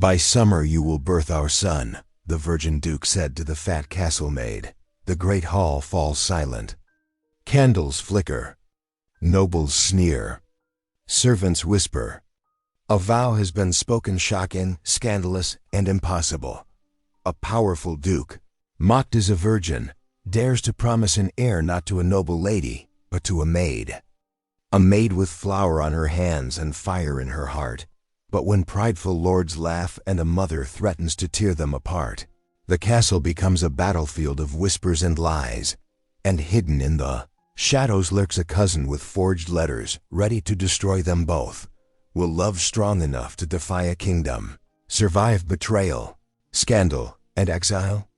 "By summer you will birth our son," the virgin duke said to the fat castle maid. The great hall falls silent. Candles flicker. Nobles sneer. Servants whisper. A vow has been spoken, shocking, scandalous, and impossible. A powerful duke, mocked as a virgin, dares to promise an heir not to a noble lady, but to a maid. A maid with flour on her hands and fire in her heart. But when prideful lords laugh and a mother threatens to tear them apart, the castle becomes a battlefield of whispers and lies, and hidden in the shadows lurks a cousin with forged letters, ready to destroy them both. Will love strong enough to defy a kingdom, survive betrayal, scandal, and exile?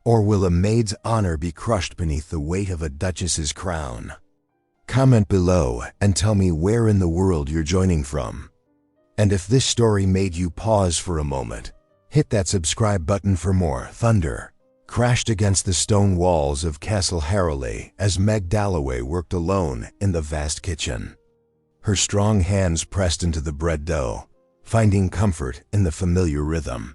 Or will a maid's honor be crushed beneath the weight of a duchess's crown? Comment below and tell me where in the world you're joining from. And if this story made you pause for a moment, hit that subscribe button for more. Thunder crashed against the stone walls of Castle Harrowley as Meg Dalloway worked alone in the vast kitchen. Her strong hands pressed into the bread dough, finding comfort in the familiar rhythm.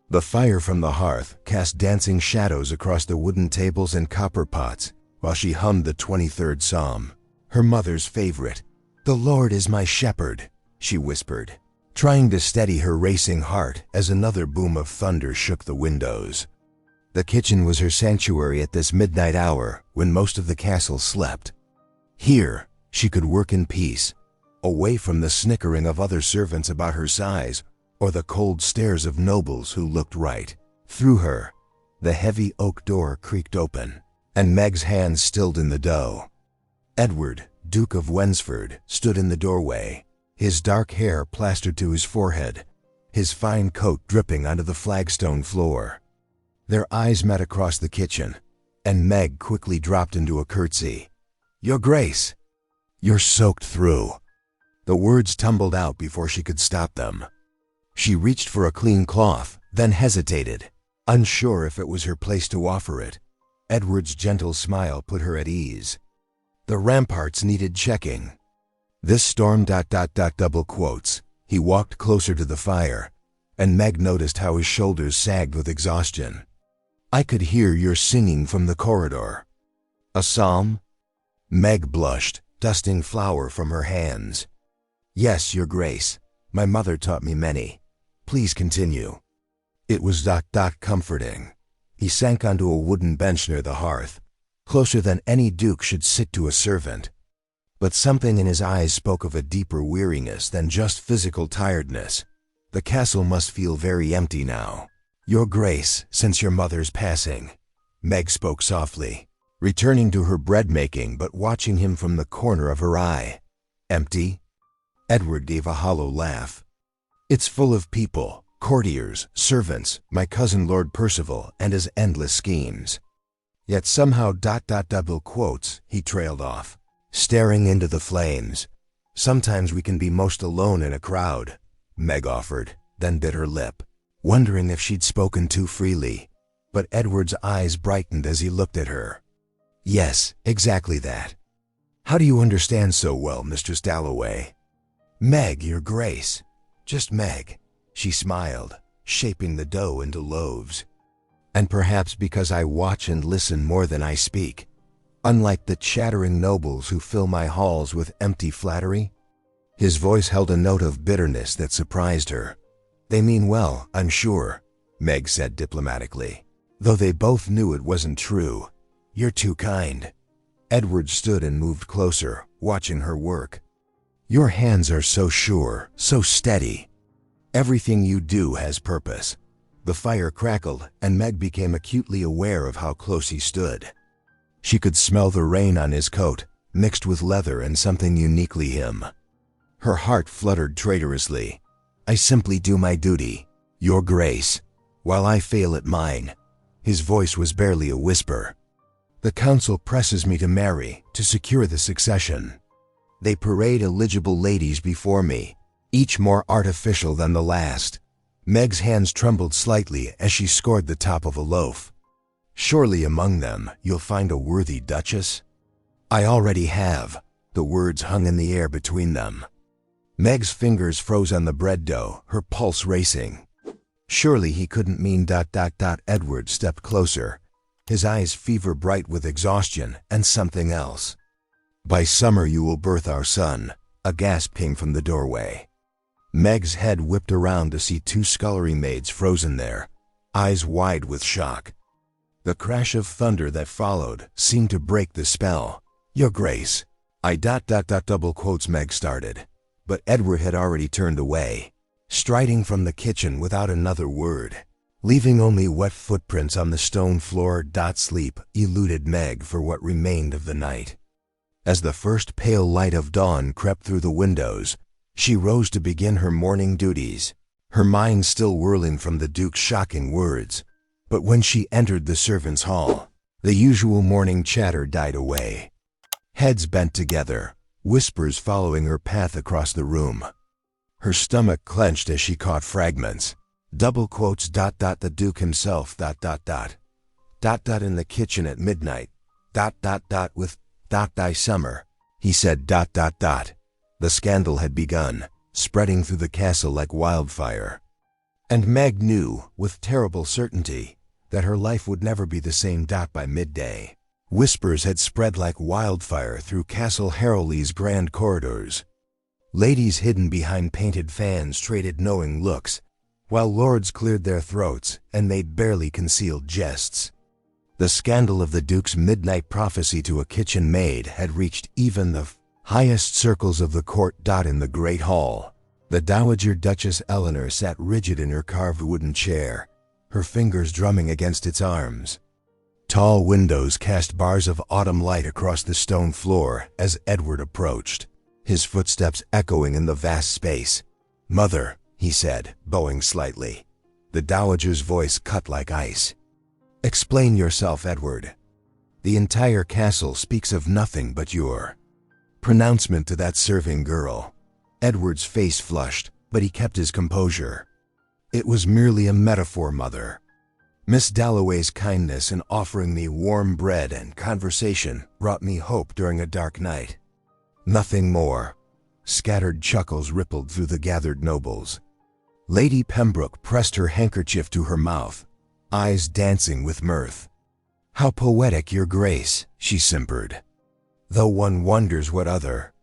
The fire from the hearth cast dancing shadows across the wooden tables and copper pots while she hummed the 23rd Psalm, her mother's favorite. "The Lord is my shepherd," she whispered, trying to steady her racing heart as another boom of thunder shook the windows. The kitchen was her sanctuary at this midnight hour when most of the castle slept. Here, she could work in peace, away from the snickering of other servants about her size or the cold stares of nobles who looked right through her. The heavy oak door creaked open, and Meg's hands stilled in the dough. Edward, Duke of Wensford, stood in the doorway, his dark hair plastered to his forehead, his fine coat dripping onto the flagstone floor. Their eyes met across the kitchen, and Meg quickly dropped into a curtsy. "Your Grace, you're soaked through." The words tumbled out before she could stop them. She reached for a clean cloth, then hesitated, unsure if it was her place to offer it. Edward's gentle smile put her at ease. The ramparts needed checking. This storm ... double quotes. He walked closer to the fire, and Meg noticed how his shoulders sagged with exhaustion. "I could hear your singing from the corridor." "A psalm?" Meg blushed, dusting flour from her hands. "Yes, Your Grace. My mother taught me many. Please continue." It was ... comforting. He sank onto a wooden bench near the hearth, closer than any duke should sit to a servant. But something in his eyes spoke of a deeper weariness than just physical tiredness. The castle must feel very empty now. "Your Grace, since your mother's passing," Meg spoke softly, returning to her bread-making but watching him from the corner of her eye. "Empty?" Edward gave a hollow laugh. "It's full of people, courtiers, servants, my cousin Lord Percival, and his endless schemes. Yet somehow ... double quotes, he trailed off, staring into the flames. "Sometimes we can be most alone in a crowd," Meg offered, then bit her lip, wondering if she'd spoken too freely. But Edward's eyes brightened as he looked at her. "Yes, exactly that. How do you understand so well, Mistress Dalloway?" "Meg, Your Grace. Just Meg," she smiled, shaping the dough into loaves. "And perhaps because I watch and listen more than I speak, unlike the chattering nobles who fill my halls with empty flattery." His voice held a note of bitterness that surprised her. "They mean well, I'm sure," Meg said diplomatically, though they both knew it wasn't true. "You're too kind." Edward stood and moved closer, watching her work. "Your hands are so sure, so steady. Everything you do has purpose." The fire crackled, and Meg became acutely aware of how close he stood. She could smell the rain on his coat, mixed with leather and something uniquely him. Her heart fluttered traitorously. "I simply do my duty, Your Grace, while I fail at mine." His voice was barely a whisper. "The council presses me to marry, to secure the succession. They parade eligible ladies before me, each more artificial than the last." Meg's hands trembled slightly as she scored the top of a loaf. "Surely among them you'll find a worthy duchess?" "I already have." The words hung in the air between them. Meg's fingers froze on the bread dough, her pulse racing. Surely he couldn't mean ... Edward stepped closer, his eyes fever bright with exhaustion and something else. By summer you will birth our son, a gasp came from the doorway. Meg's head whipped around to see two scullery maids frozen there, eyes wide with shock. The crash of thunder that followed seemed to break the spell. Your Grace, I ... double quotes Meg started, but Edward had already turned away, striding from the kitchen without another word, leaving only wet footprints on the stone floor. Sleep eluded Meg for what remained of the night. As the first pale light of dawn crept through the windows, she rose to begin her morning duties, her mind still whirling from the Duke's shocking words. But when she entered the servants' hall, the usual morning chatter died away. Heads bent together, whispers following her path across the room. Her stomach clenched as she caught fragments. Double quotes ... the Duke himself ... in the kitchen at midnight ... with ... thy summer, he said ... The scandal had begun, spreading through the castle like wildfire. And Meg knew, with terrible certainty, that her life would never be the same. By midday, whispers had spread like wildfire through Castle Harrowley's grand corridors. Ladies hidden behind painted fans traded knowing looks, while lords cleared their throats and made barely concealed jests. The scandal of the Duke's midnight prophecy to a kitchen maid had reached even the highest circles of the court. In the great hall, the Dowager Duchess Eleanor sat rigid in her carved wooden chair, her fingers drumming against its arms. Tall windows cast bars of autumn light across the stone floor as Edward approached, his footsteps echoing in the vast space. "Mother," he said, bowing slightly. The Dowager's voice cut like ice. "Explain yourself, Edward. The entire castle speaks of nothing but your pronouncement to that serving girl." Edward's face flushed, but he kept his composure. "It was merely a metaphor, Mother. Miss Dalloway's kindness in offering me warm bread and conversation brought me hope during a dark night. Nothing more." Scattered chuckles rippled through the gathered nobles. Lady Pembroke pressed her handkerchief to her mouth, eyes dancing with mirth. "How poetic, Your Grace," she simpered. "Though one wonders what other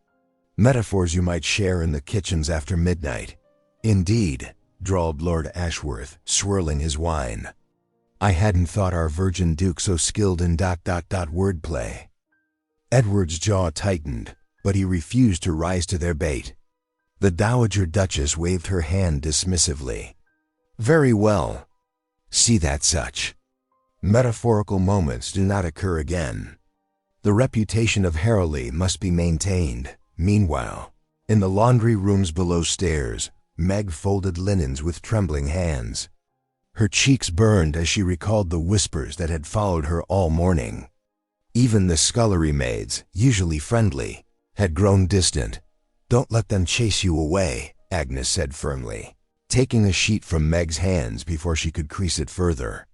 metaphors you might share in the kitchens after midnight." "Indeed," drawled Lord Ashworth, swirling his wine. "I hadn't thought our Virgin Duke so skilled in ... wordplay." Edward's jaw tightened, but he refused to rise to their bait. The Dowager Duchess waved her hand dismissively. "Very well. See that such metaphorical moments do not occur again. The reputation of Harrowley must be maintained." Meanwhile, in the laundry rooms below stairs, Meg folded linens with trembling hands. Her cheeks burned as she recalled the whispers that had followed her all morning. Even the scullery maids, usually friendly, had grown distant. "Don't let them chase you away," Agnes said firmly, taking a sheet from Meg's hands before she could crease it further.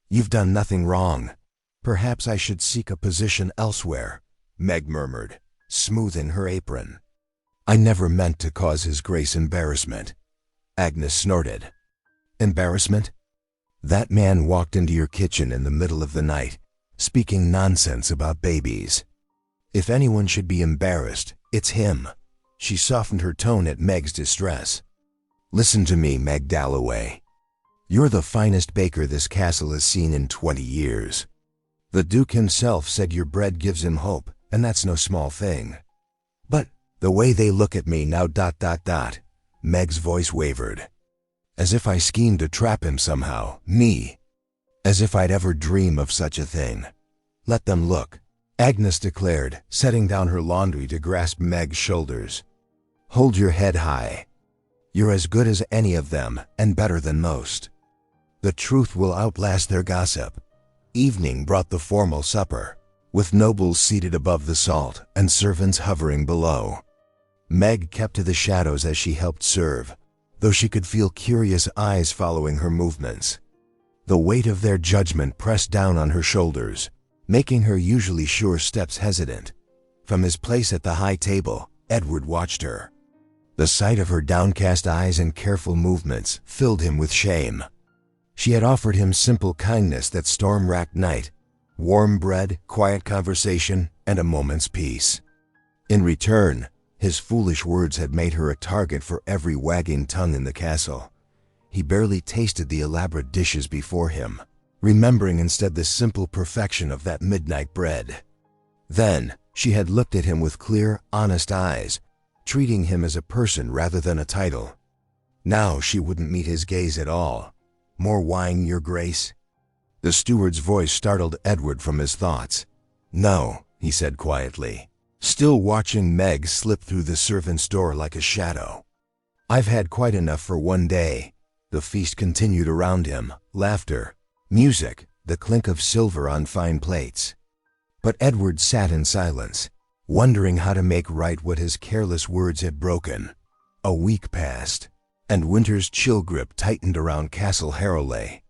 "You've done nothing wrong. Perhaps I should seek a position elsewhere," Meg murmured, smoothing her apron. "I never meant to cause His Grace embarrassment," Agnes snorted. "Embarrassment? That man walked into your kitchen in the middle of the night, speaking nonsense about babies. If anyone should be embarrassed, it's him." She softened her tone at Meg's distress. "Listen to me, Meg Dalloway. You're the finest baker this castle has seen in 20 years. The Duke himself said your bread gives him hope, and that's no small thing. But the way they look at me now ... Meg's voice wavered. "As if I schemed to trap him somehow, me. As if I'd ever dream of such a thing. Let them look," Agnes declared, setting down her laundry to grasp Meg's shoulders. "Hold your head high. You're as good as any of them, and better than most. The truth will outlast their gossip." Evening brought the formal supper, with nobles seated above the salt and servants hovering below. Meg kept to the shadows as she helped serve, though she could feel curious eyes following her movements. The weight of their judgment pressed down on her shoulders, making her usually sure steps hesitant. From his place at the high table, Edward watched her. The sight of her downcast eyes and careful movements filled him with shame. She had offered him simple kindness that storm-racked night, warm bread, quiet conversation, and a moment's peace. In return, his foolish words had made her a target for every wagging tongue in the castle. He barely tasted the elaborate dishes before him, remembering instead the simple perfection of that midnight bread. Then, she had looked at him with clear, honest eyes, treating him as a person rather than a title. Now she wouldn't meet his gaze at all. "More wine, your grace?" The steward's voice startled Edward from his thoughts. "No," he said quietly, still watching Meg slip through the servant's door like a shadow. "I've had quite enough for one day." The feast continued around him, laughter, music, the clink of silver on fine plates. But Edward sat in silence, wondering how to make right what his careless words had broken. A week passed, and winter's chill grip tightened around Castle Harrowley.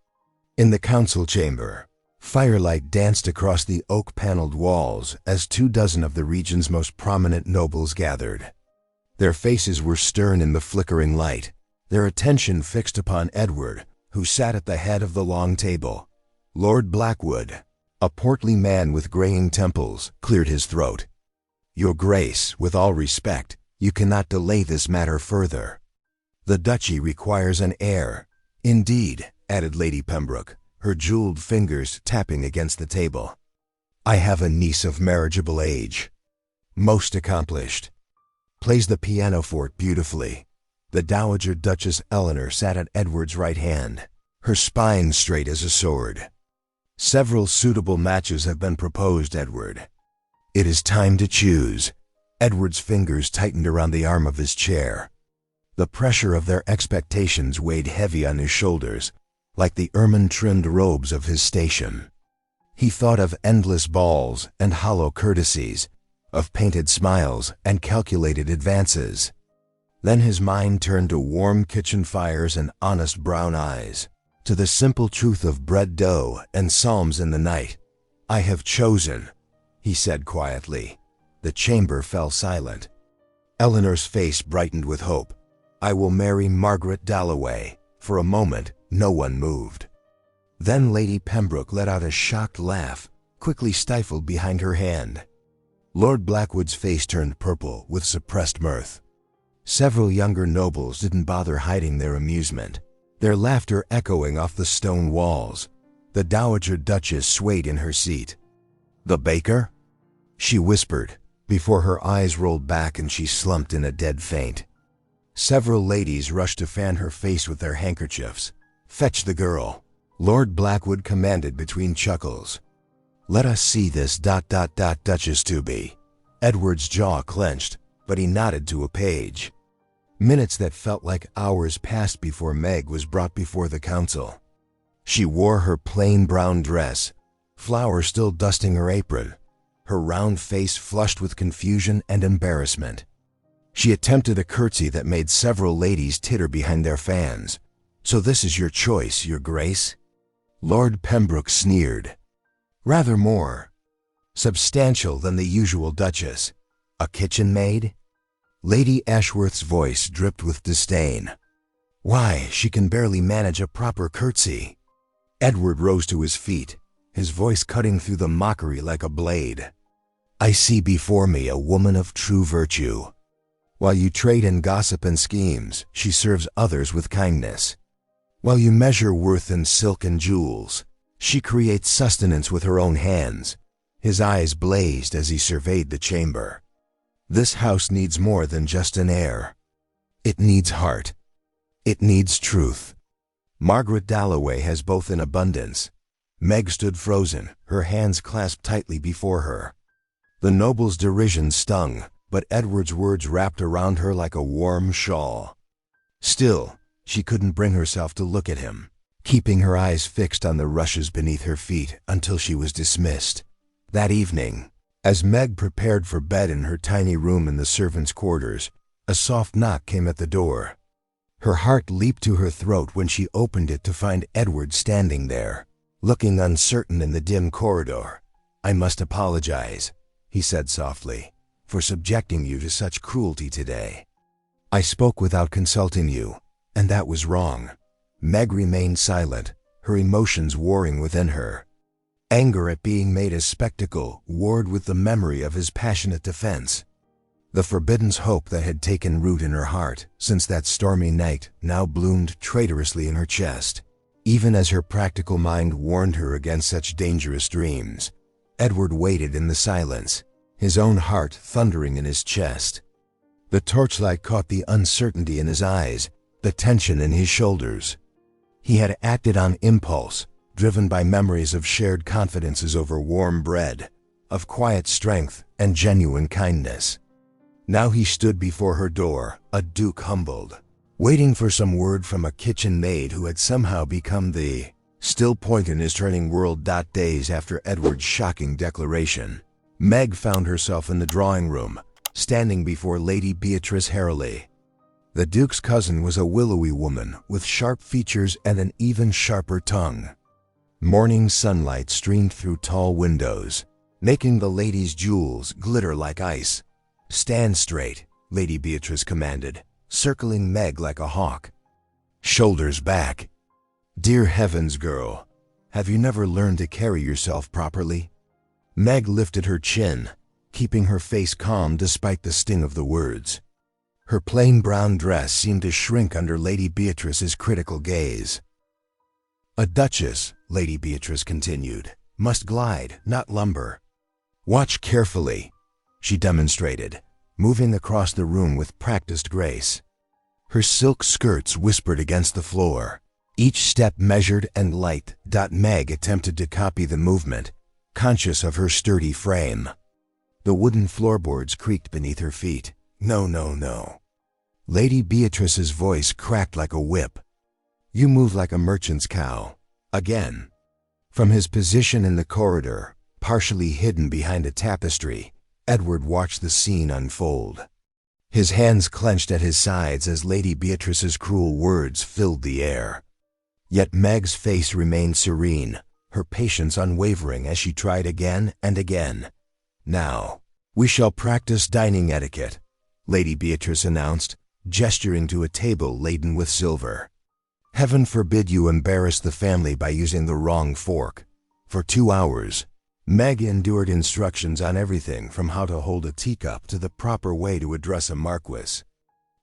In the council chamber, firelight danced across the oak-paneled walls as 24 of the region's most prominent nobles gathered. Their faces were stern in the flickering light, their attention fixed upon Edward, who sat at the head of the long table. Lord Blackwood, a portly man with graying temples, cleared his throat. "Your Grace, with all respect, you cannot delay this matter further. The duchy requires an heir." "Indeed," added Lady Pembroke, her jeweled fingers tapping against the table. "I have a niece of marriageable age. Most accomplished. Plays the pianoforte beautifully." The Dowager Duchess Eleanor sat at Edward's right hand, her spine straight as a sword. "Several suitable matches have been proposed, Edward. It is time to choose." Edward's fingers tightened around the arm of his chair. The pressure of their expectations weighed heavy on his shoulders, like the ermine-trimmed robes of his station. He thought of endless balls and hollow courtesies, of painted smiles and calculated advances. Then his mind turned to warm kitchen fires and honest brown eyes, to the simple truth of bread dough and psalms in the night. "I have chosen," he said quietly. The chamber fell silent. Eleanor's face brightened with hope. "I will marry Margaret Dalloway." For a moment, no one moved. Then Lady Pembroke let out a shocked laugh, quickly stifled behind her hand. Lord Blackwood's face turned purple with suppressed mirth. Several younger nobles didn't bother hiding their amusement, their laughter echoing off the stone walls. The Dowager Duchess swayed in her seat. "The baker?" she whispered, before her eyes rolled back and she slumped in a dead faint. Several ladies rushed to fan her face with their handkerchiefs. "Fetch the girl," Lord Blackwood commanded between chuckles. "Let us see this ... Duchess to be." Edward's jaw clenched, but he nodded to a page. Minutes that felt like hours passed before Meg was brought before the council. She wore her plain brown dress, flowers still dusting her apron, her round face flushed with confusion and embarrassment. She attempted a curtsy that made several ladies titter behind their fans. "So this is your choice, your Grace?" Lord Pembroke sneered. "Rather more substantial than the usual Duchess. A kitchen maid?" Lady Ashworth's voice dripped with disdain. "Why, she can barely manage a proper curtsy." Edward rose to his feet, his voice cutting through the mockery like a blade. "I see before me a woman of true virtue. While you trade in gossip and schemes, she serves others with kindness. While you measure worth in silk and jewels, she creates sustenance with her own hands." His eyes blazed as he surveyed the chamber. "This house needs more than just an heir. It needs heart. It needs truth. Margaret Dalloway has both in abundance." Meg stood frozen, her hands clasped tightly before her. The noble's derision stung, but Edward's words wrapped around her like a warm shawl. Still, she couldn't bring herself to look at him, keeping her eyes fixed on the rushes beneath her feet until she was dismissed. That evening, as Meg prepared for bed in her tiny room in the servants' quarters, a soft knock came at the door. Her heart leaped to her throat when she opened it to find Edward standing there, looking uncertain in the dim corridor. "I must apologize," he said softly, "for subjecting you to such cruelty today. I spoke without consulting you, and that was wrong." Meg remained silent, her emotions warring within her. Anger at being made a spectacle warred with the memory of his passionate defense. The forbidden hope that had taken root in her heart since that stormy night now bloomed traitorously in her chest. Even as her practical mind warned her against such dangerous dreams, Edward waited in the silence, his own heart thundering in his chest. The torchlight caught the uncertainty in his eyes, the tension in his shoulders. He had acted on impulse, driven by memories of shared confidences over warm bread, of quiet strength and genuine kindness. Now he stood before her door, a duke humbled, waiting for some word from a kitchen maid who had somehow become the still point in his turning world. Days after Edward's shocking declaration, Meg found herself in the drawing room, standing before Lady Beatrice Harley. The Duke's cousin was a willowy woman with sharp features and an even sharper tongue. Morning sunlight streamed through tall windows, making the lady's jewels glitter like ice. "Stand straight," Lady Beatrice commanded, circling Meg like a hawk. "Shoulders back. Dear heavens, girl, have you never learned to carry yourself properly?" Meg lifted her chin, keeping her face calm despite the sting of the words. Her plain brown dress seemed to shrink under Lady Beatrice's critical gaze. "A duchess," Lady Beatrice continued, "must glide, not lumber. Watch carefully," she demonstrated, moving across the room with practiced grace. Her silk skirts whispered against the floor, each step measured and light. Meg attempted to copy the movement, conscious of her sturdy frame. The wooden floorboards creaked beneath her feet. "No, no, no." Lady Beatrice's voice cracked like a whip. "You move like a merchant's cow." Again. From his position in the corridor, partially hidden behind a tapestry, Edward watched the scene unfold. His hands clenched at his sides as Lady Beatrice's cruel words filled the air. Yet Meg's face remained serene, her patience unwavering as she tried again and again. "Now, we shall practice dining etiquette," Lady Beatrice announced, gesturing to a table laden with silver. "Heaven forbid you embarrass the family by using the wrong fork." For 2 hours, Meg endured instructions on everything from how to hold a teacup to the proper way to address a marquis.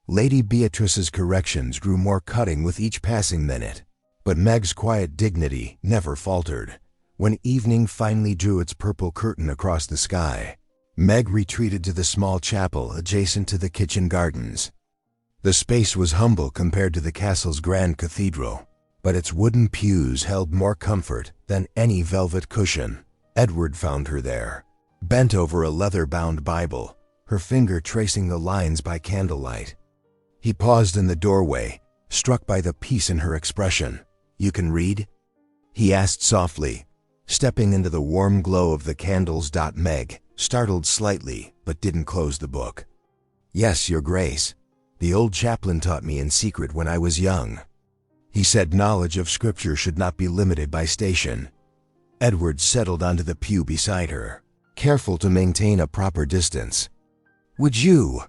Lady Beatrice's corrections grew more cutting with each passing minute, but Meg's quiet dignity never faltered. When evening finally drew its purple curtain across the sky, Meg retreated to the small chapel adjacent to the kitchen gardens. The space was humble compared to the castle's grand cathedral, but its wooden pews held more comfort than any velvet cushion. Edward found her there, bent over a leather-bound Bible, her finger tracing the lines by candlelight. He paused in the doorway, struck by the peace in her expression. "You can read?" he asked softly, stepping into the warm glow of the candles. Meg startled slightly, but didn't close the book. "Yes, Your Grace. The old chaplain taught me in secret when I was young. He said knowledge of Scripture should not be limited by station." Edward settled onto the pew beside her, careful to maintain a proper distance. Would you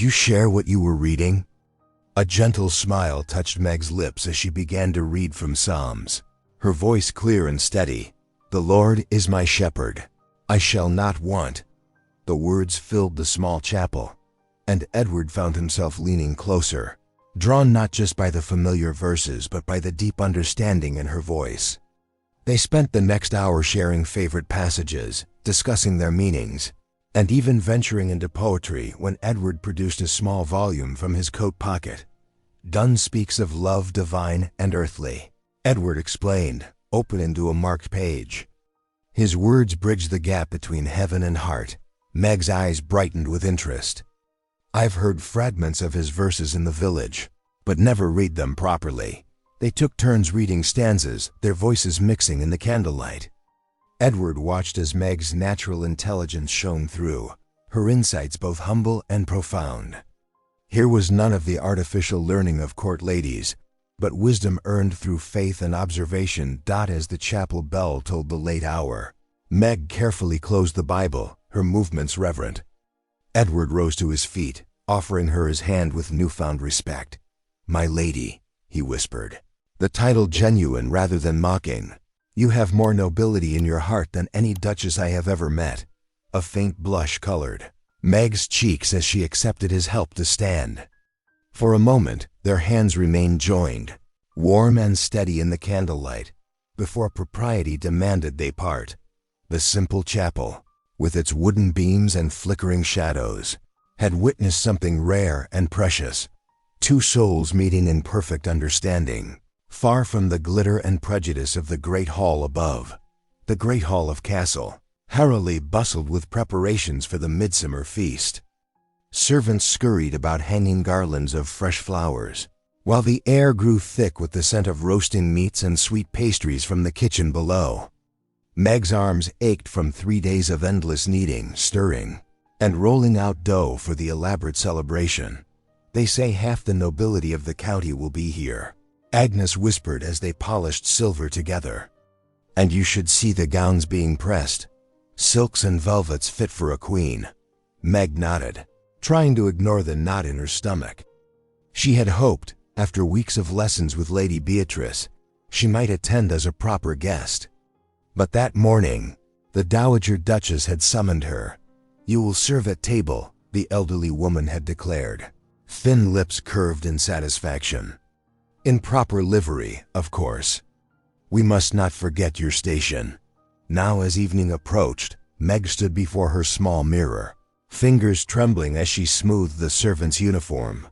share what you were reading?" A gentle smile touched Meg's lips as she began to read from Psalms, her voice clear and steady. "The Lord is my shepherd. I shall not want." The words filled the small chapel, and Edward found himself leaning closer, drawn not just by the familiar verses but by the deep understanding in her voice. They spent the next hour sharing favorite passages, discussing their meanings, and even venturing into poetry when Edward produced a small volume from his coat pocket. "Donne speaks of love divine and earthly," Edward explained, open into a marked page. His words bridged the gap between heaven and heart. Meg's eyes brightened with interest. "I've heard fragments of his verses in the village, but never read them properly." They took turns reading stanzas, their voices mixing in the candlelight. Edward watched as Meg's natural intelligence shone through, her insights both humble and profound. Here was none of the artificial learning of court ladies, but wisdom earned through faith and observation. As the chapel bell tolled the late hour, Meg carefully closed the Bible, her movements reverent. Edward rose to his feet, offering her his hand with newfound respect. "My lady," he whispered, the title genuine rather than mocking. You have more nobility in your heart than any duchess I have ever met. A faint blush colored Meg's cheeks as she accepted his help to stand. For a moment, their hands remained joined, warm and steady in the candlelight, before propriety demanded they part. The simple chapel, with its wooden beams and flickering shadows, had witnessed something rare and precious. Two souls meeting in perfect understanding, far from the glitter and prejudice of the great hall above. The great hall of Castle Harrowly bustled with preparations for the midsummer feast. Servants scurried about hanging garlands of fresh flowers, while the air grew thick with the scent of roasting meats and sweet pastries from the kitchen below. Meg's arms ached from 3 days of endless kneading, stirring, and rolling out dough for the elaborate celebration. They say half the nobility of the county will be here, Agnes whispered as they polished silver together. And you should see the gowns being pressed. Silks and velvets fit for a queen. Meg nodded, trying to ignore the knot in her stomach. She had hoped, after weeks of lessons with Lady Beatrice, she might attend as a proper guest. But that morning, the Dowager Duchess had summoned her. You will serve at table, the elderly woman had declared, thin lips curved in satisfaction. In proper livery, of course. We must not forget your station. Now as evening approached, Meg stood before her small mirror, fingers trembling as she smoothed the servant's uniform.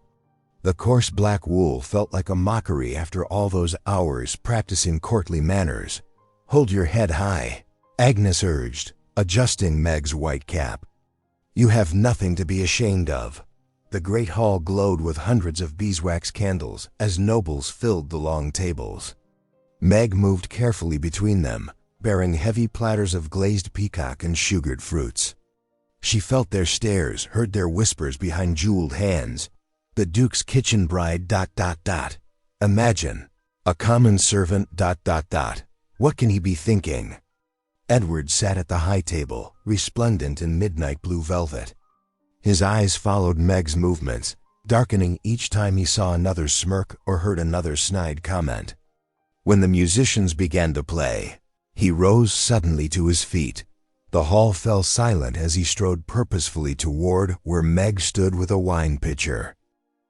The coarse black wool felt like a mockery after all those hours practicing courtly manners. Hold your head high, Agnes urged, adjusting Meg's white cap. You have nothing to be ashamed of. The great hall glowed with hundreds of beeswax candles as nobles filled the long tables. Meg moved carefully between them, bearing heavy platters of glazed peacock and sugared fruits. She felt their stares, heard their whispers behind jeweled hands. The Duke's kitchen bride ... Imagine. A common servant ... What can he be thinking? Edward sat at the high table, resplendent in midnight blue velvet. His eyes followed Meg's movements, darkening each time he saw another smirk or heard another snide comment. When the musicians began to play, he rose suddenly to his feet. The hall fell silent as he strode purposefully toward where Meg stood with a wine pitcher.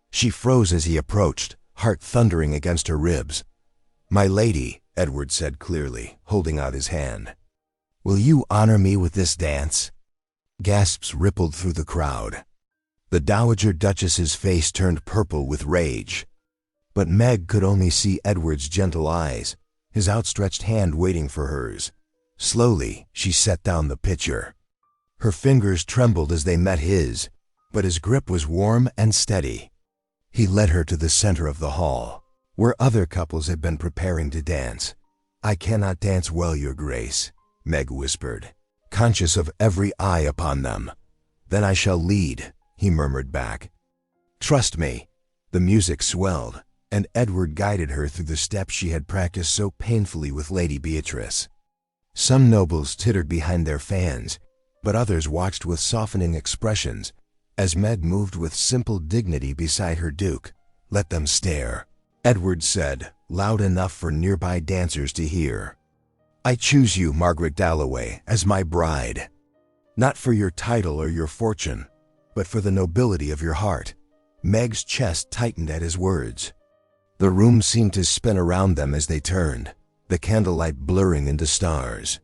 She froze as he approached, heart thundering against her ribs. "My lady," Edward said clearly, holding out his hand. "Will you honor me with this dance?" Gasps rippled through the crowd. The Dowager Duchess's face turned purple with rage. But Meg could only see Edward's gentle eyes, his outstretched hand waiting for hers. Slowly, she set down the pitcher. Her fingers trembled as they met his, but his grip was warm and steady. He led her to the center of the hall, where other couples had been preparing to dance. "I cannot dance well, Your Grace," Meg whispered, conscious of every eye upon them. "Then I shall lead," he murmured back. "Trust me." The music swelled, and Edward guided her through the steps she had practiced so painfully with Lady Beatrice. Some nobles tittered behind their fans, but others watched with softening expressions as Meg moved with simple dignity beside her duke. "Let them stare," Edward said, loud enough for nearby dancers to hear. "I choose you, Margaret Dalloway, as my bride. Not for your title or your fortune, but for the nobility of your heart." Meg's chest tightened at his words. The room seemed to spin around them as they turned, the candlelight blurring into stars.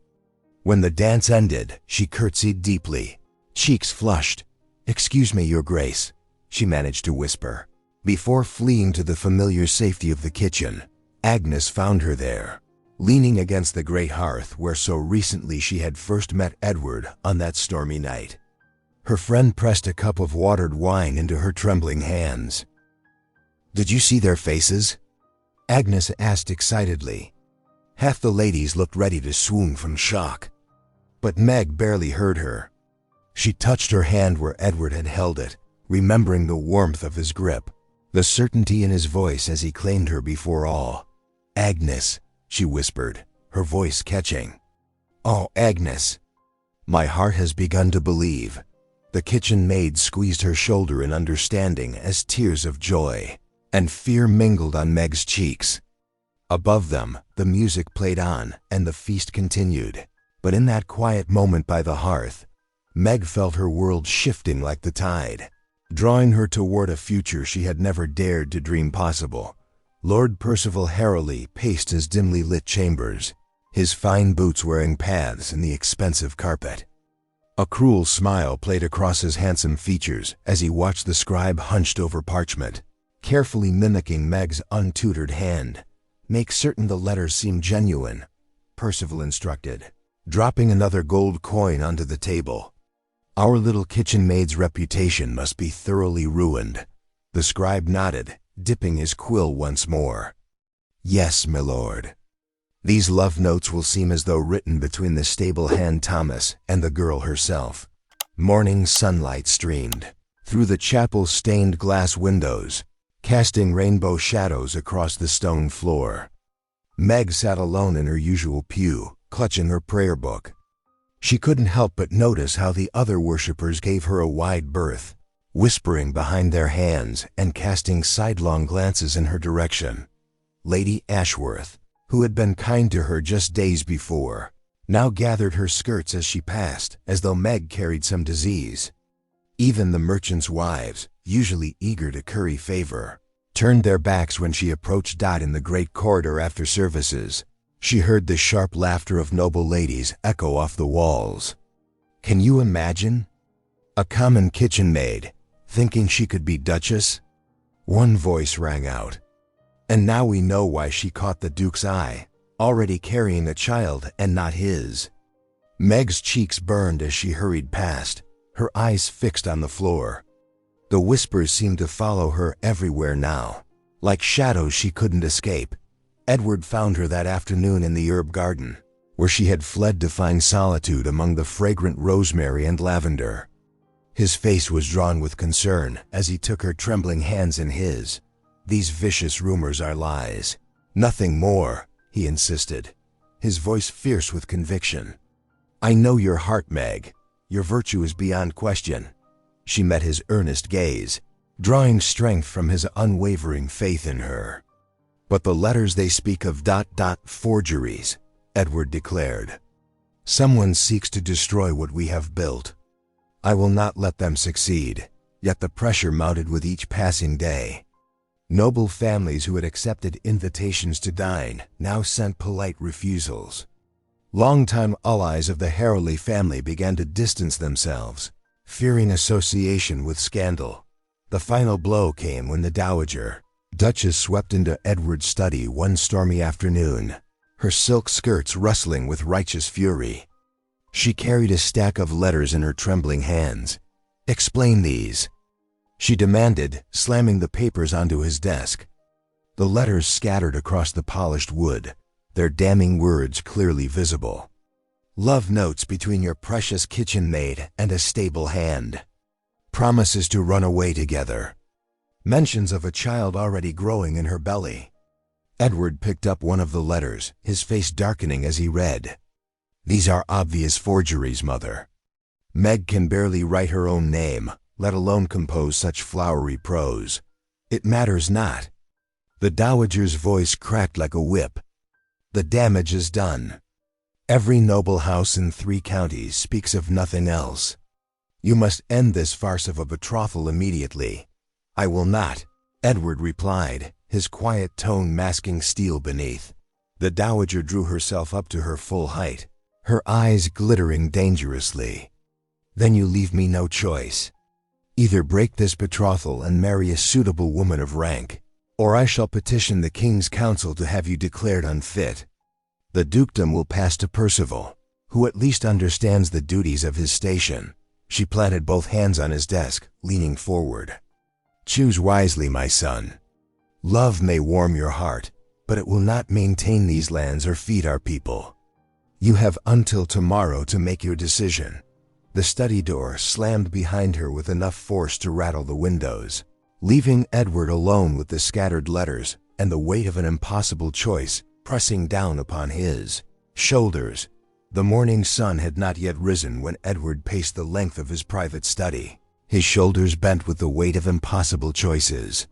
When the dance ended, she curtsied deeply, cheeks flushed. "Excuse me, Your Grace," she managed to whisper. Before fleeing to the familiar safety of the kitchen, Agnes found her there, leaning against the great hearth where so recently she had first met Edward on that stormy night. Her friend pressed a cup of watered wine into her trembling hands. "Did you see their faces?" Agnes asked excitedly. Half the ladies looked ready to swoon from shock. But Meg barely heard her. She touched her hand where Edward had held it, remembering the warmth of his grip, the certainty in his voice as he claimed her before all. "Agnes," she whispered, her voice catching. "Oh, Agnes." "My heart has begun to believe." The kitchen maid squeezed her shoulder in understanding as tears of joy and fear mingled on Meg's cheeks. Above them, the music played on, and the feast continued. But in that quiet moment by the hearth, Meg felt her world shifting like the tide, drawing her toward a future she had never dared to dream possible. Lord Percival Harrowly paced his dimly lit chambers, his fine boots wearing paths in the expensive carpet. A cruel smile played across his handsome features as he watched the scribe hunched over parchment, carefully mimicking Meg's untutored hand. "Make certain the letters seem genuine," Percival instructed, dropping another gold coin onto the table. "Our little kitchen maid's reputation must be thoroughly ruined." The scribe nodded, dipping his quill once more. "Yes, my lord." These love notes will seem as though written between the stable hand Thomas and the girl herself. Morning sunlight streamed through the chapel's stained glass windows, casting rainbow shadows across the stone floor. Meg sat alone in her usual pew, clutching her prayer book. She couldn't help but notice how the other worshippers gave her a wide berth, whispering behind their hands and casting sidelong glances in her direction. Lady Ashworth, who had been kind to her just days before, now gathered her skirts as she passed, as though Meg carried some disease. Even the merchants' wives, usually eager to curry favor, turned their backs when she approached Dot in the great corridor after services. She heard the sharp laughter of noble ladies echo off the walls. Can you imagine? A common kitchen maid, thinking she could be Duchess? One voice rang out. And now we know why she caught the Duke's eye, already carrying a child and not his. Meg's cheeks burned as she hurried past, her eyes fixed on the floor. The whispers seemed to follow her everywhere now, like shadows she couldn't escape. Edward found her that afternoon in the herb garden, where she had fled to find solitude among the fragrant rosemary and lavender. His face was drawn with concern as he took her trembling hands in his. "These vicious rumors are lies. Nothing more," he insisted, his voice fierce with conviction. "I know your heart, Meg. Your virtue is beyond question." She met his earnest gaze, drawing strength from his unwavering faith in her. "But the letters they speak of forgeries," Edward declared. "Someone seeks to destroy what we have built. I will not let them succeed." Yet the pressure mounted with each passing day. Noble families who had accepted invitations to dine now sent polite refusals. Longtime allies of the Harrowly family began to distance themselves, fearing association with scandal. The final blow came when the Dowager Duchess swept into Edward's study one stormy afternoon, her silk skirts rustling with righteous fury. She carried a stack of letters in her trembling hands. "Explain these," she demanded, slamming the papers onto his desk. The letters scattered across the polished wood, their damning words clearly visible. "Love notes between your precious kitchen maid and a stable hand. Promises to run away together. Mentions of a child already growing in her belly." Edward picked up one of the letters, his face darkening as he read. "These are obvious forgeries, Mother. Meg can barely write her own name, let alone compose such flowery prose. It matters not." The Dowager's voice cracked like a whip. "The damage is done. Every noble house in 3 counties speaks of nothing else. You must end this farce of a betrothal immediately." "I will not," Edward replied, his quiet tone masking steel beneath. The Dowager drew herself up to her full height, her eyes glittering dangerously. "Then you leave me no choice. Either break this betrothal and marry a suitable woman of rank, or I shall petition the King's Council to have you declared unfit. The dukedom will pass to Percival, who at least understands the duties of his station." She planted both hands on his desk, leaning forward. "Choose wisely, my son. Love may warm your heart, but it will not maintain these lands or feed our people. You have until tomorrow to make your decision." The study door slammed behind her with enough force to rattle the windows, leaving Edward alone with the scattered letters and the weight of an impossible choice pressing down upon his shoulders. The morning sun had not yet risen when Edward paced the length of his private study, his shoulders bent with the weight of impossible choices.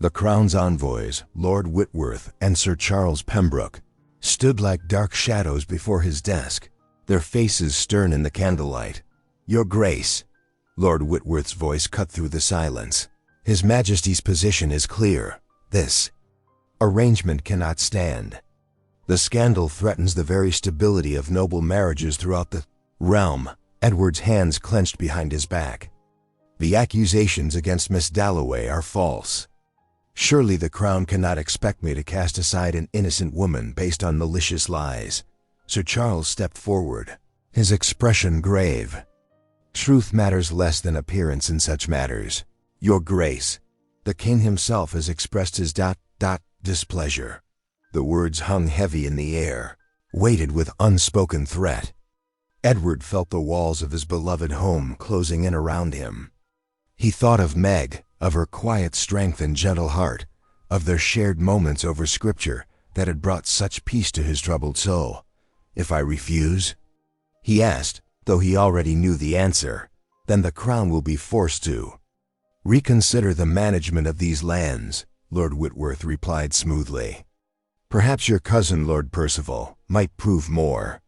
The Crown's envoys, Lord Whitworth and Sir Charles Pembroke, stood like dark shadows before his desk, their faces stern in the candlelight. "Your Grace," Lord Whitworth's voice cut through the silence. "His Majesty's position is clear. This arrangement cannot stand. The scandal threatens the very stability of noble marriages throughout the realm." Edward's hands clenched behind his back. "The accusations against Miss Dalloway are false. Surely the Crown cannot expect me to cast aside an innocent woman based on malicious lies." Sir Charles stepped forward, his expression grave. "Truth matters less than appearance in such matters. Your Grace, the King himself has expressed his displeasure." The words hung heavy in the air, weighted with unspoken threat. Edward felt the walls of his beloved home closing in around him. He thought of Meg, of her quiet strength and gentle heart, of their shared moments over Scripture that had brought such peace to his troubled soul. "If I refuse?" he asked, though he already knew the answer. "Then the Crown will be forced to reconsider the management of these lands," Lord Whitworth replied smoothly. "Perhaps your cousin, Lord Percival, might prove more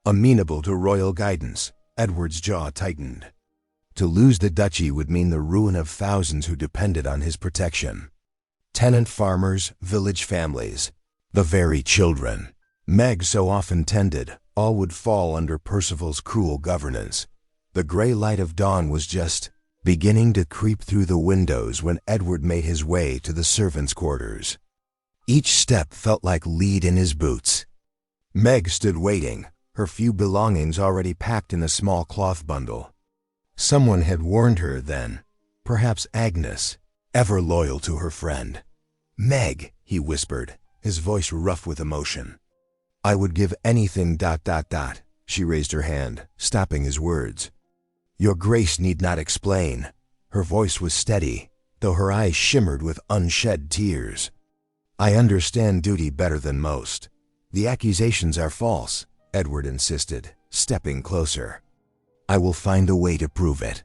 amenable to royal guidance." Edward's jaw tightened. To lose the duchy would mean the ruin of thousands who depended on his protection. Tenant farmers, village families, the very children Meg so often tended, all would fall under Percival's cruel governance. The gray light of dawn was just beginning to creep through the windows when Edward made his way to the servants' quarters. Each step felt like lead in his boots. Meg stood waiting, her few belongings already packed in a small cloth bundle. Someone had warned her then, perhaps Agnes, ever loyal to her friend. "Meg," he whispered, his voice rough with emotion. "I would give anything ... She raised her hand, stopping his words. "Your Grace need not explain." Her voice was steady, though her eyes shimmered with unshed tears. "I understand duty better than most." "The accusations are false," Edward insisted, stepping closer. "I will find a way to prove it.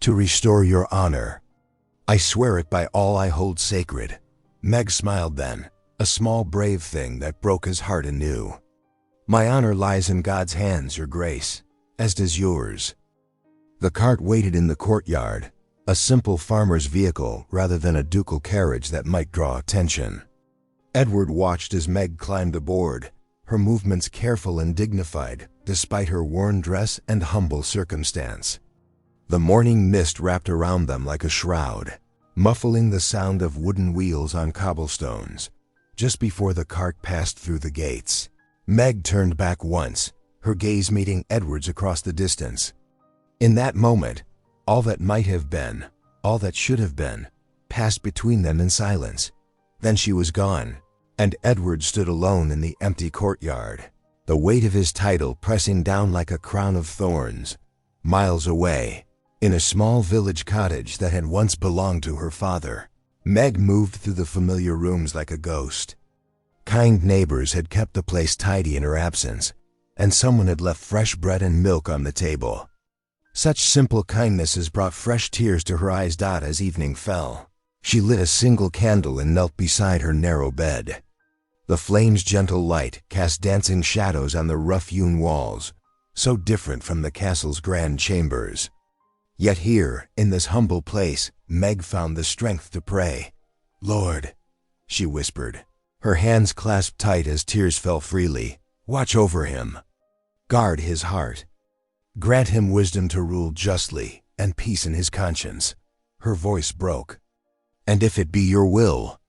To restore your honor. I swear it by all I hold sacred." Meg smiled then, a small brave thing that broke his heart anew. "My honor lies in God's hands, Your Grace, as does yours." The cart waited in the courtyard, a simple farmer's vehicle rather than a ducal carriage that might draw attention. Edward watched as Meg climbed aboard, her movements careful and dignified, despite her worn dress and humble circumstance. The morning mist wrapped around them like a shroud, muffling the sound of wooden wheels on cobblestones. Just before the cart passed through the gates, Meg turned back once, her gaze meeting Edward's across the distance. In that moment, all that might have been, all that should have been, passed between them in silence. Then she was gone, and Edward stood alone in the empty courtyard, the weight of his title pressing down like a crown of thorns. Miles away, in a small village cottage that had once belonged to her father, Meg moved through the familiar rooms like a ghost. Kind neighbors had kept the place tidy in her absence, and someone had left fresh bread and milk on the table. Such simple kindnesses brought fresh tears to her eyes. As evening fell, she lit a single candle and knelt beside her narrow bed. The flame's gentle light cast dancing shadows on the rough-hewn walls, so different from the castle's grand chambers. Yet here, in this humble place, Meg found the strength to pray. "Lord," she whispered, her hands clasped tight as tears fell freely, "watch over him. Guard his heart. Grant him wisdom to rule justly and peace in his conscience." Her voice broke. "And if it be your will,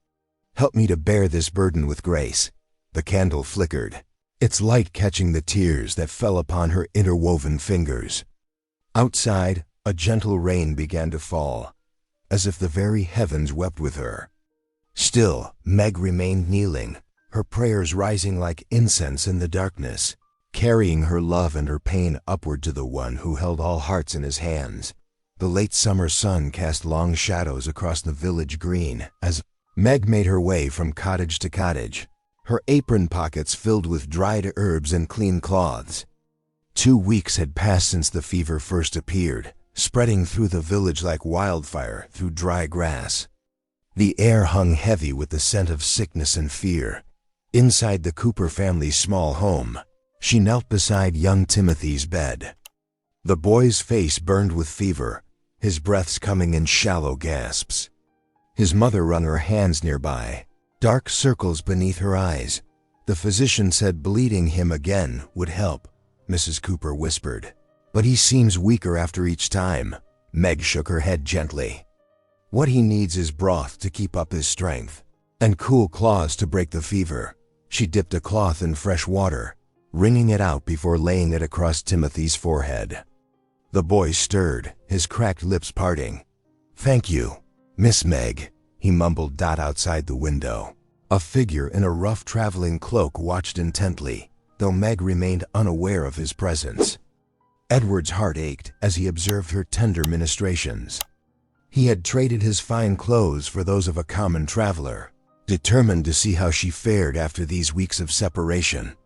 help me to bear this burden with grace." The candle flickered, its light catching the tears that fell upon her interwoven fingers. Outside, a gentle rain began to fall, as if the very heavens wept with her. Still, Meg remained kneeling, her prayers rising like incense in the darkness, carrying her love and her pain upward to the one who held all hearts in his hands. The late summer sun cast long shadows across the village green as Meg made her way from cottage to cottage, her apron pockets filled with dried herbs and clean cloths. 2 weeks had passed since the fever first appeared, spreading through the village like wildfire through dry grass. The air hung heavy with the scent of sickness and fear. Inside the Cooper family's small home, she knelt beside young Timothy's bed. The boy's face burned with fever, his breaths coming in shallow gasps. His mother wrung her hands nearby, dark circles beneath her eyes. The physician said bleeding him again would help, Mrs. Cooper whispered. But he seems weaker after each time. Meg shook her head gently. What he needs is broth to keep up his strength, and cool cloths to break the fever. She dipped a cloth in fresh water, wringing it out before laying it across Timothy's forehead. The boy stirred, his cracked lips parting. "Thank you, Miss Meg," he mumbled outside the window. A figure in a rough traveling cloak watched intently, though Meg remained unaware of his presence. Edward's heart ached as he observed her tender ministrations. He had traded his fine clothes for those of a common traveler, determined to see how she fared after these weeks of separation.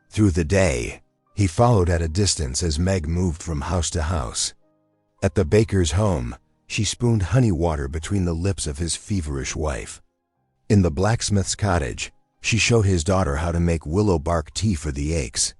Through the day, he followed at a distance as Meg moved from house to house. At the baker's home, she spooned honey water between the lips of his feverish wife. In the blacksmith's cottage, she showed his daughter how to make willow bark tea for the aches.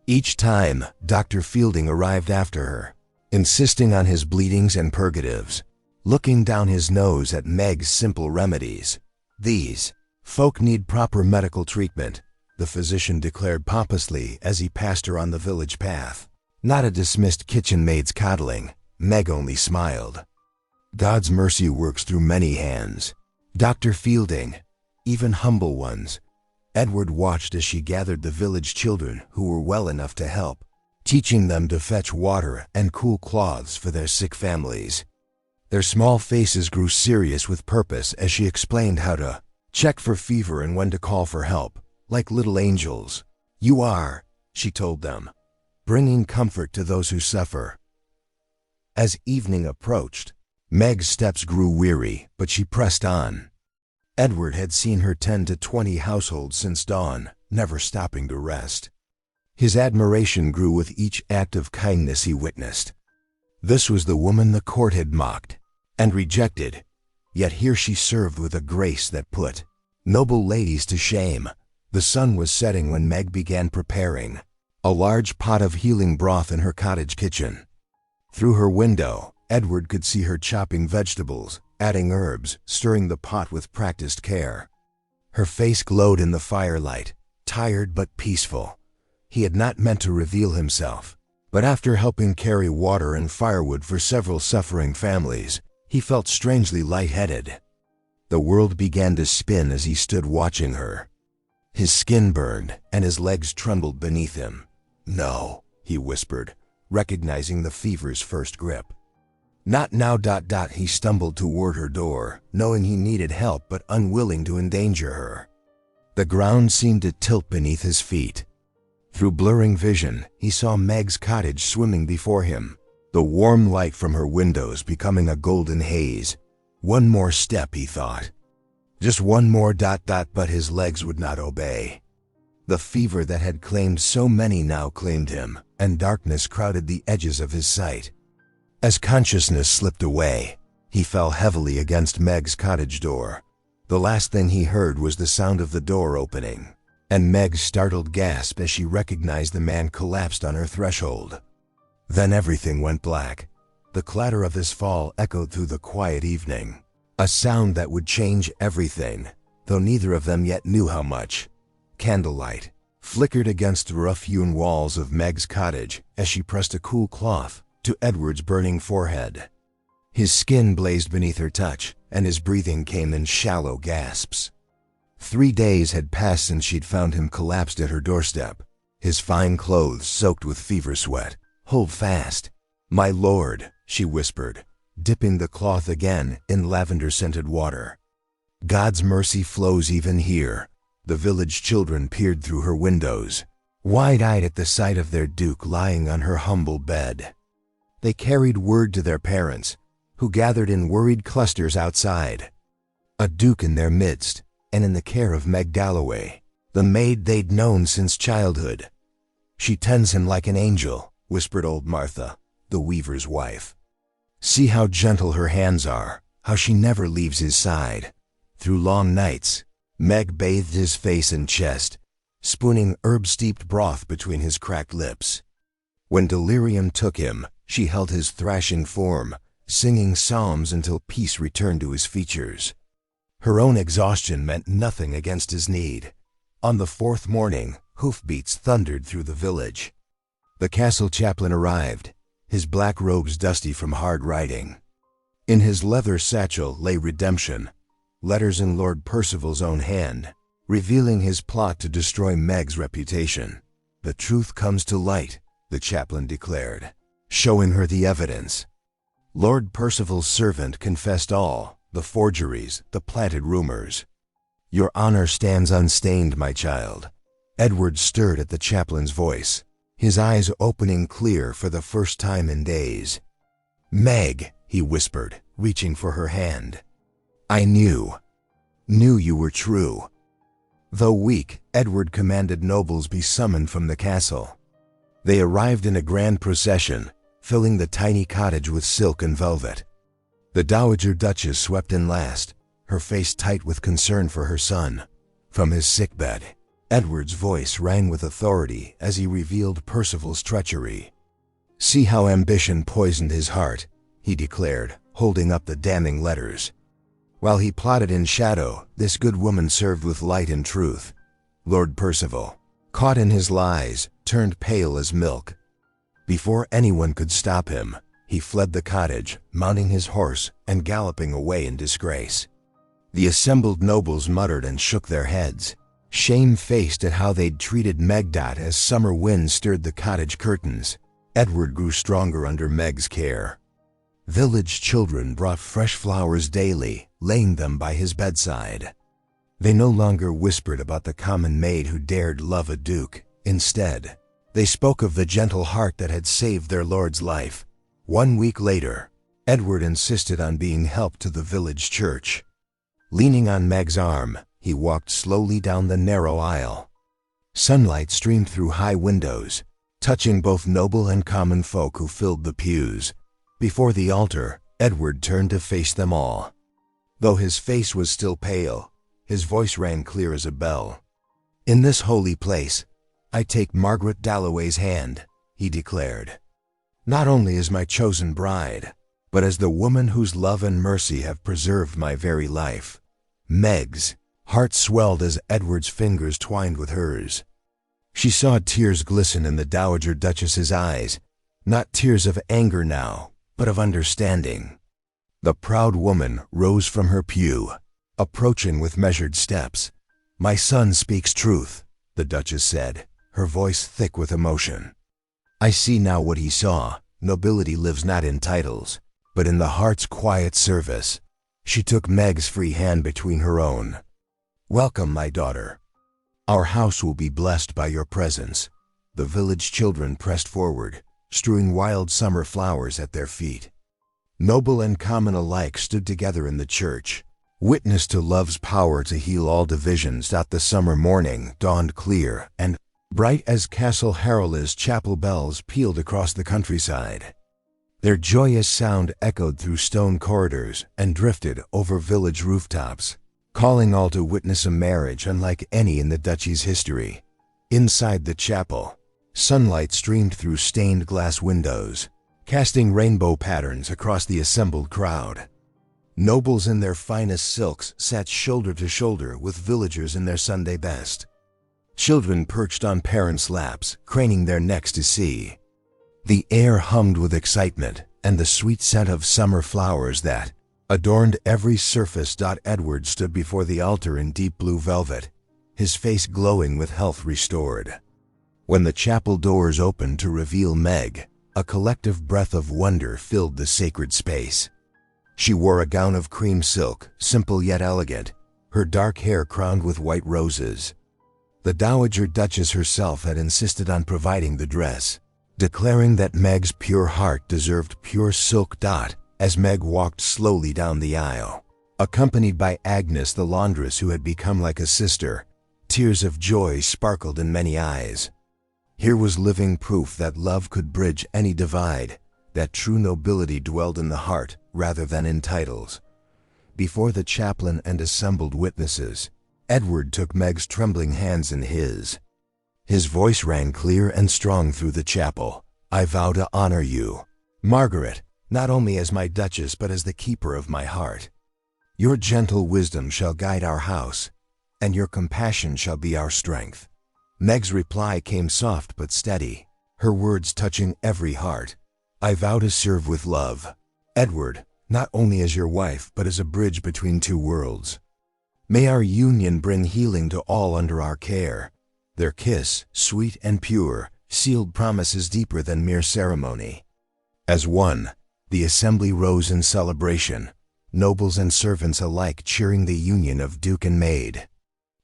Each time, Dr. Fielding arrived after her, insisting on his bleedings and purgatives, looking down his nose at Meg's simple remedies. "These folk need proper medical treatment," the physician declared pompously as he passed her on the village path. Not a dismissed kitchen maid's coddling. Meg only smiled. God's mercy works through many hands. Dr. Fielding, even humble ones. Edward watched as she gathered the village children who were well enough to help, teaching them to fetch water and cool cloths for their sick families. Their small faces grew serious with purpose as she explained how to check for fever and when to call for help, like little angels. "You are," she told them, "bringing comfort to those who suffer." As evening approached, Meg's steps grew weary, but she pressed on. Edward had seen her tend to 20 households since dawn, never stopping to rest. His admiration grew with each act of kindness he witnessed. This was the woman the court had mocked and rejected, yet here she served with a grace that put noble ladies to shame. The sun was setting when Meg began preparing a large pot of healing broth in her cottage kitchen. Through her window, Edward could see her chopping vegetables, adding herbs, stirring the pot with practiced care. Her face glowed in the firelight, tired but peaceful. He had not meant to reveal himself, but after helping carry water and firewood for several suffering families, he felt strangely lightheaded. The world began to spin as he stood watching her. His skin burned and his legs trembled beneath him. "No," he whispered, recognizing the fever's first grip. "Not now." He stumbled toward her door, knowing he needed help but unwilling to endanger her. The ground seemed to tilt beneath his feet. Through blurring vision, he saw Meg's cottage swimming before him, the warm light from her windows becoming a golden haze. One more step, he thought. Just one more. But his legs would not obey. The fever that had claimed so many now claimed him, and darkness crowded the edges of his sight. As consciousness slipped away, he fell heavily against Meg's cottage door. The last thing he heard was the sound of the door opening, and Meg's startled gasp as she recognized the man collapsed on her threshold. Then everything went black. The clatter of his fall echoed through the quiet evening, a sound that would change everything, though neither of them yet knew how much. Candlelight flickered against the rough-hewn walls of Meg's cottage as she pressed a cool cloth to Edward's burning forehead. His skin blazed beneath her touch, and his breathing came in shallow gasps. 3 days had passed since she'd found him collapsed at her doorstep, his fine clothes soaked with fever sweat. "Hold fast, my lord," she whispered, dipping the cloth again in lavender-scented water. "God's mercy flows even here." The village children peered through her windows, wide-eyed at the sight of their duke lying on her humble bed. They carried word to their parents, who gathered in worried clusters outside. A duke in their midst, and in the care of Meg Dalloway, the maid they'd known since childhood. "She tends him like an angel," whispered old Martha, the weaver's wife. "See how gentle her hands are, how she never leaves his side." Through long nights, Meg bathed his face and chest, spooning herb-steeped broth between his cracked lips. When delirium took him, she held his thrashing form, singing psalms until peace returned to his features. Her own exhaustion meant nothing against his need. On the fourth morning, hoofbeats thundered through the village. The castle chaplain arrived, his black robes dusty from hard riding. In his leather satchel lay redemption, letters in Lord Percival's own hand, revealing his plot to destroy Meg's reputation. "The truth comes to light," the chaplain declared, showing her the evidence. Lord Percival's servant confessed all, the forgeries, the planted rumors. "Your honor stands unstained, my child." Edward stirred at the chaplain's voice, his eyes opening clear for the first time in days. "Meg," he whispered, reaching for her hand. "I knew you were true." Though weak, Edward commanded nobles be summoned from the castle. They arrived in a grand procession, filling the tiny cottage with silk and velvet. The Dowager Duchess swept in last, her face tight with concern for her son. From his sickbed, Edward's voice rang with authority as he revealed Percival's treachery. "See how ambition poisoned his heart," he declared, holding up the damning letters. "While he plotted in shadow, this good woman served with light and truth." Lord Percival, caught in his lies, turned pale as milk. Before anyone could stop him, he fled the cottage, mounting his horse and galloping away in disgrace. The assembled nobles muttered and shook their heads, shamefaced at how they'd treated Megdat as summer winds stirred the cottage curtains. Edward grew stronger under Meg's care. Village children brought fresh flowers daily, laying them by his bedside. They no longer whispered about the common maid who dared love a duke. Instead, they spoke of the gentle heart that had saved their lord's life. 1 week later, Edward insisted on being helped to the village church. Leaning on Meg's arm, he walked slowly down the narrow aisle. Sunlight streamed through high windows, touching both noble and common folk who filled the pews. Before the altar, Edward turned to face them all. Though his face was still pale, his voice rang clear as a bell. "In this holy place, I take Margaret Dalloway's hand," he declared. "Not only as my chosen bride, but as the woman whose love and mercy have preserved my very life." Meg's heart swelled as Edward's fingers twined with hers. She saw tears glisten in the Dowager Duchess's eyes, not tears of anger now, but of understanding. The proud woman rose from her pew, approaching with measured steps. "My son speaks truth," the Duchess said, her voice thick with emotion. "I see now what he saw. Nobility lives not in titles, but in the heart's quiet service." She took Meg's free hand between her own. "Welcome, my daughter. Our house will be blessed by your presence." The village children pressed forward, strewing wild summer flowers at their feet. Noble and common alike stood together in the church, witness to love's power to heal all divisions. The summer morning dawned clear and bright as Castle Harrowl's chapel bells pealed across the countryside. Their joyous sound echoed through stone corridors and drifted over village rooftops, calling all to witness a marriage unlike any in the duchy's history. Inside the chapel, sunlight streamed through stained glass windows, casting rainbow patterns across the assembled crowd. Nobles in their finest silks sat shoulder to shoulder with villagers in their Sunday best. Children perched on parents' laps, craning their necks to see. The air hummed with excitement and the sweet scent of summer flowers that adorned every surface. Edward stood before the altar in deep blue velvet, his face glowing with health restored. When the chapel doors opened to reveal Meg, a collective breath of wonder filled the sacred space. She wore a gown of cream silk, simple yet elegant, her dark hair crowned with white roses. The Dowager Duchess herself had insisted on providing the dress, declaring that Meg's pure heart deserved pure silk. As Meg walked slowly down the aisle, accompanied by Agnes the laundress who had become like a sister, tears of joy sparkled in many eyes. Here was living proof that love could bridge any divide, that true nobility dwelled in the heart rather than in titles. Before the chaplain and assembled witnesses, Edward took Meg's trembling hands in his. His voice rang clear and strong through the chapel. "I vow to honor you, Margaret, not only as my duchess but as the keeper of my heart. Your gentle wisdom shall guide our house, and your compassion shall be our strength." Meg's reply came soft but steady, her words touching every heart. "I vow to serve with love, Edward, not only as your wife but as a bridge between two worlds. May our union bring healing to all under our care." Their kiss, sweet and pure, sealed promises deeper than mere ceremony. As one, the assembly rose in celebration, nobles and servants alike cheering the union of Duke and Maid.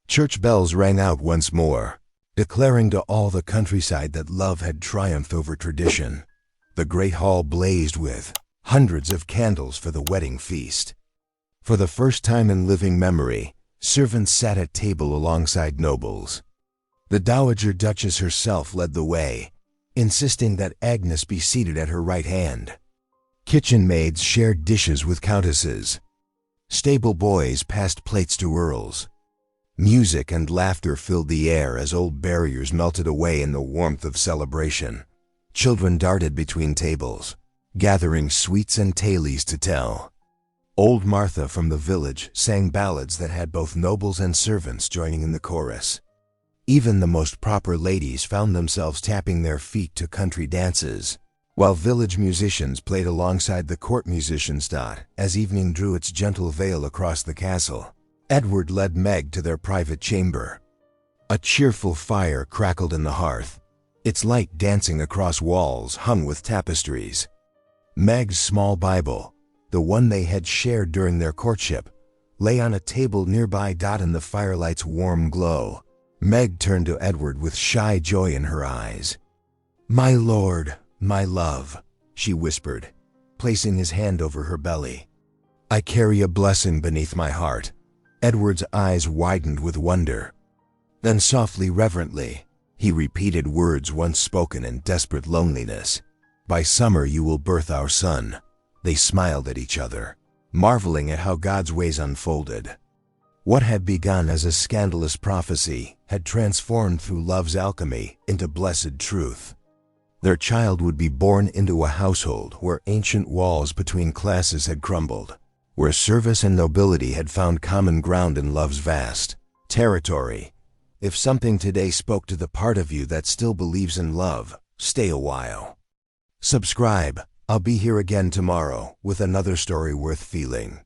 Church bells rang out once more, declaring to all the countryside that love had triumphed over tradition. The great hall blazed with hundreds of candles for the wedding feast. For the first time in living memory, servants sat at table alongside nobles. The Dowager Duchess herself led the way, insisting that Agnes be seated at her right hand. Kitchen maids shared dishes with countesses. Stable boys passed plates to earls. Music and laughter filled the air as old barriers melted away in the warmth of celebration. Children darted between tables, gathering sweets and tales to tell. Old Martha from the village sang ballads that had both nobles and servants joining in the chorus. Even the most proper ladies found themselves tapping their feet to country dances, while village musicians played alongside the court musicians. As evening drew its gentle veil across the castle, Edward led Meg to their private chamber. A cheerful fire crackled in the hearth, its light dancing across walls hung with tapestries. Meg's small Bible, the one they had shared during their courtship, lay on a table nearby. In the firelight's warm glow, Meg turned to Edward with shy joy in her eyes. "My lord, my love," she whispered, placing his hand over her belly. "I carry a blessing beneath my heart." Edward's eyes widened with wonder. Then softly, reverently, he repeated words once spoken in desperate loneliness. "By summer you will birth our son." They smiled at each other, marveling at how God's ways unfolded. What had begun as a scandalous prophecy had transformed through love's alchemy into blessed truth. Their child would be born into a household where ancient walls between classes had crumbled, where service and nobility had found common ground in love's vast territory. If something today spoke to the part of you that still believes in love, stay a while. Subscribe. I'll be here again tomorrow with another story worth feeling.